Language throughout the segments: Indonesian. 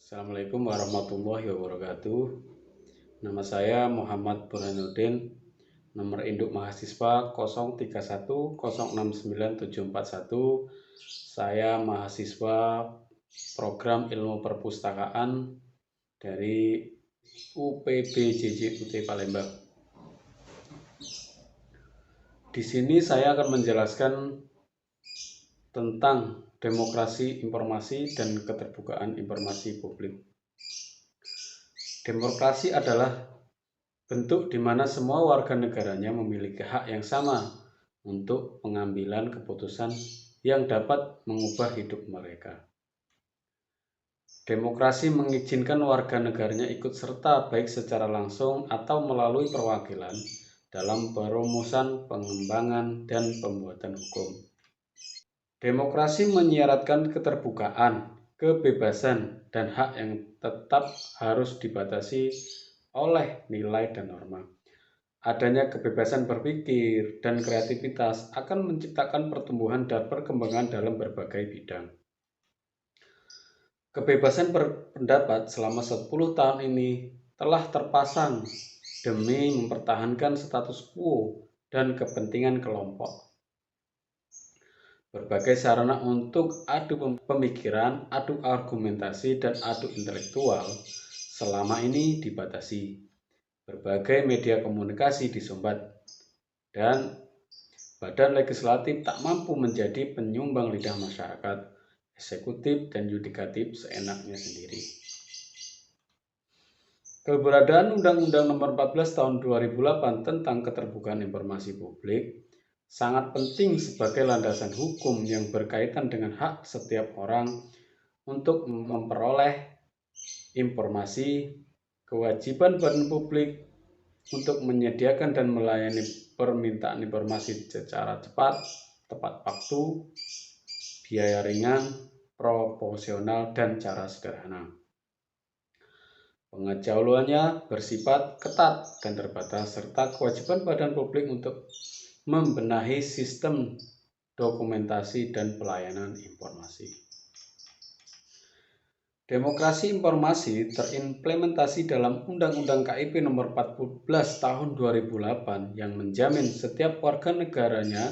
Assalamualaikum warahmatullahi wabarakatuh. Nama saya Muhammad Burhanuddin. Nomor induk mahasiswa 03106971. Saya mahasiswa program ilmu perpustakaan dari UPBJJUT Palembang. Di sini saya akan menjelaskan tentang demokrasi informasi dan keterbukaan informasi publik. Demokrasi adalah bentuk di mana semua warga negaranya memiliki hak yang sama untuk pengambilan keputusan yang dapat mengubah hidup mereka. Demokrasi mengizinkan warga negaranya ikut serta baik secara langsung atau melalui perwakilan dalam perumusan, pengembangan, dan pembuatan hukum. Demokrasi menyiratkan keterbukaan, kebebasan, dan hak yang tetap harus dibatasi oleh nilai dan norma. Adanya kebebasan berpikir dan kreativitas akan menciptakan pertumbuhan dan perkembangan dalam berbagai bidang. Kebebasan berpendapat selama 10 tahun ini telah terpasang demi mempertahankan status quo dan kepentingan kelompok. Berbagai sarana untuk adu pemikiran, adu argumentasi, dan adu intelektual selama ini dibatasi. Berbagai media komunikasi disumbat, dan badan legislatif tak mampu menjadi penyumbang lidah masyarakat, eksekutif dan yudikatif seenaknya sendiri. Keberadaan Undang-Undang Nomor 14 Tahun 2008 tentang Keterbukaan Informasi Publik sangat penting sebagai landasan hukum yang berkaitan dengan hak setiap orang untuk memperoleh informasi, kewajiban badan publik untuk menyediakan dan melayani permintaan informasi secara cepat, tepat waktu, biaya ringan, proporsional, dan cara sederhana. Pengetahuannya bersifat ketat dan terbatas, serta kewajiban badan publik untuk membenahi sistem dokumentasi dan pelayanan informasi. Demokrasi informasi terimplementasi dalam Undang-Undang KIP Nomor 14 Tahun 2008 yang menjamin setiap warga negaranya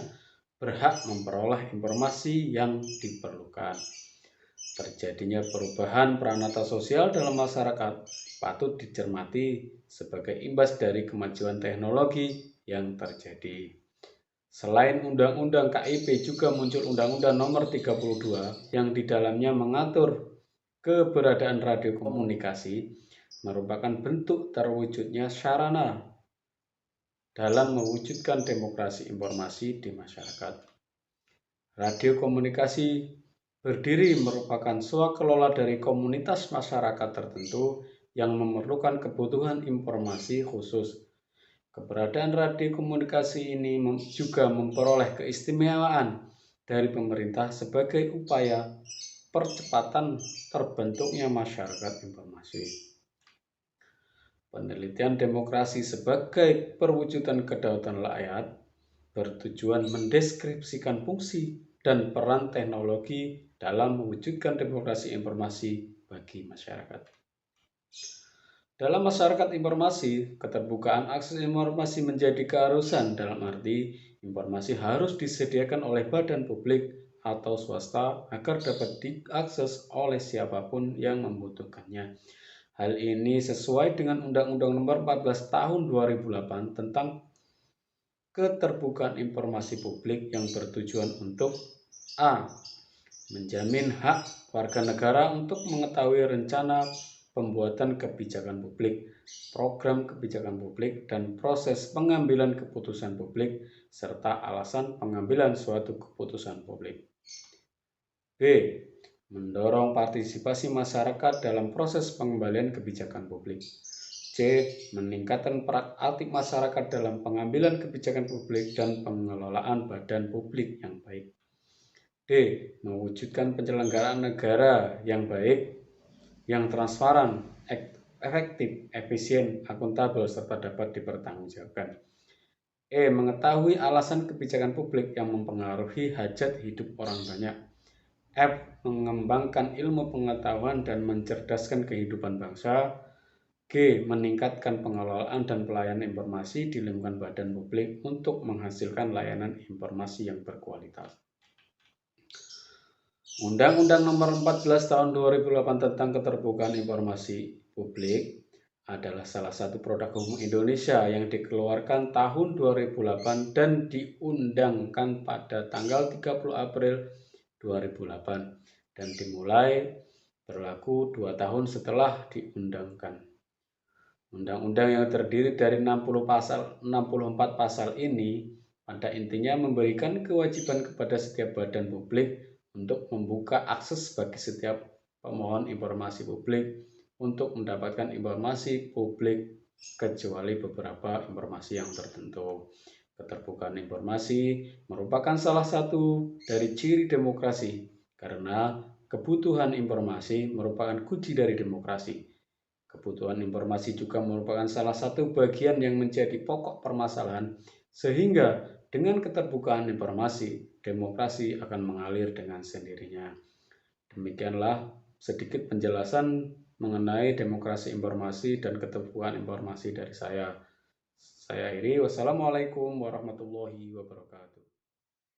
berhak memperoleh informasi yang diperlukan. Terjadinya perubahan peranata sosial dalam masyarakat patut dicermati sebagai imbas dari kemajuan teknologi yang terjadi. Selain Undang-Undang KIP juga muncul Undang-Undang Nomor 32 yang di dalamnya mengatur keberadaan radio komunikasi merupakan bentuk terwujudnya sarana dalam mewujudkan demokrasi informasi di masyarakat. Radio komunikasi berdiri merupakan swakelola dari komunitas masyarakat tertentu yang memerlukan kebutuhan informasi khusus. Keberadaan radio komunikasi ini juga memperoleh keistimewaan dari pemerintah sebagai upaya percepatan terbentuknya masyarakat informasi. Penelitian demokrasi sebagai perwujudan kedaulatan rakyat bertujuan mendeskripsikan fungsi dan peran teknologi dalam mewujudkan demokrasi informasi bagi masyarakat. Dalam masyarakat informasi, keterbukaan akses informasi menjadi keharusan dalam arti informasi harus disediakan oleh badan publik atau swasta agar dapat diakses oleh siapapun yang membutuhkannya. Hal ini sesuai dengan Undang-Undang Nomor 14 Tahun 2008 tentang keterbukaan informasi publik yang bertujuan untuk A. Menjamin hak warga negara untuk mengetahui rencana pembuatan kebijakan publik, program kebijakan publik, dan proses pengambilan keputusan publik, serta alasan pengambilan suatu keputusan publik. B. Mendorong partisipasi masyarakat dalam proses pengembalian kebijakan publik. C. Meningkatkan peran aktif masyarakat dalam pengambilan kebijakan publik dan pengelolaan badan publik yang baik. D. Mewujudkan penyelenggaraan negara yang baik, yang transparan, efektif, efisien, akuntabel, serta dapat dipertanggungjawabkan. E. Mengetahui alasan kebijakan publik yang mempengaruhi hajat hidup orang banyak. F. Mengembangkan ilmu pengetahuan dan mencerdaskan kehidupan bangsa. G. Meningkatkan pengelolaan dan pelayanan informasi di lingkungan badan publik untuk menghasilkan layanan informasi yang berkualitas. Undang-Undang Nomor 14 Tahun 2008 tentang Keterbukaan Informasi Publik adalah salah satu produk hukum Indonesia yang dikeluarkan tahun 2008 dan diundangkan pada tanggal 30 April 2008 dan dimulai berlaku 2 tahun setelah diundangkan. Undang-undang yang terdiri dari 64 pasal ini pada intinya memberikan kewajiban kepada setiap badan publik untuk membuka akses bagi setiap pemohon informasi publik untuk mendapatkan informasi publik kecuali beberapa informasi yang tertentu. Keterbukaan informasi merupakan salah satu dari ciri demokrasi karena kebutuhan informasi merupakan kunci dari demokrasi. Kebutuhan informasi juga merupakan salah satu bagian yang menjadi pokok permasalahan sehingga dengan keterbukaan informasi, demokrasi akan mengalir dengan sendirinya. Demikianlah sedikit penjelasan mengenai demokrasi informasi dan keterbukaan informasi dari saya. Saya akhiri, wassalamualaikum warahmatullahi wabarakatuh.